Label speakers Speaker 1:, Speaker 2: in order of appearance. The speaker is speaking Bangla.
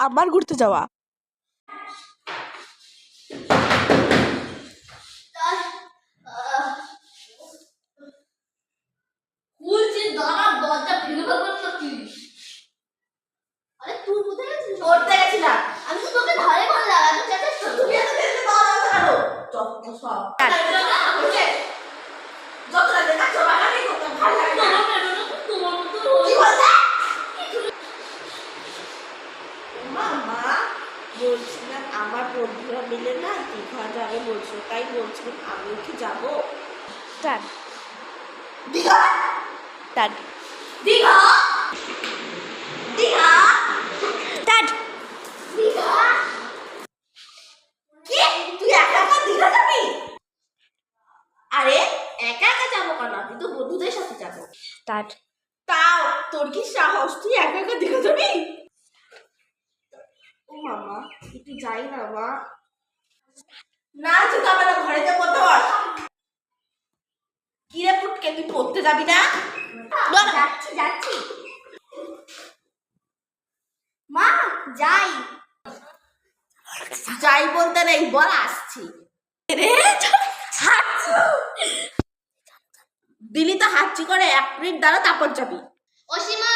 Speaker 1: আমার ঘুরতে যাওয়া। বলছিলাম আমার বন্ধুরা মিলে না দীঘা যাবে বলছো, তাই বলছিলাম আমিও কি যাবো। দীঘা দীঘা দীঘা দীঘা কি তুই একা একা দীঘা যাবি? আরে একা একা যাবো কেন, আমি তো বন্ধুদের সাথে যাবো। তাও তোর কি সাহস, তুই একা একা দীঘা যাবি? ও মামা একটু যাই না মা। না যেতে হবে না, ঘরে যা পড়তে বস। কি রে পুটকে, তুই পড়তে যাবি না? যাচ্ছি যাচ্ছি মা, যাই যাই বলতে নেই, বল আসছি। রে দিলি তো হাঁচি করে, 1 মিনিট দাঁড়া তারপর যাবি।
Speaker 2: অসীমা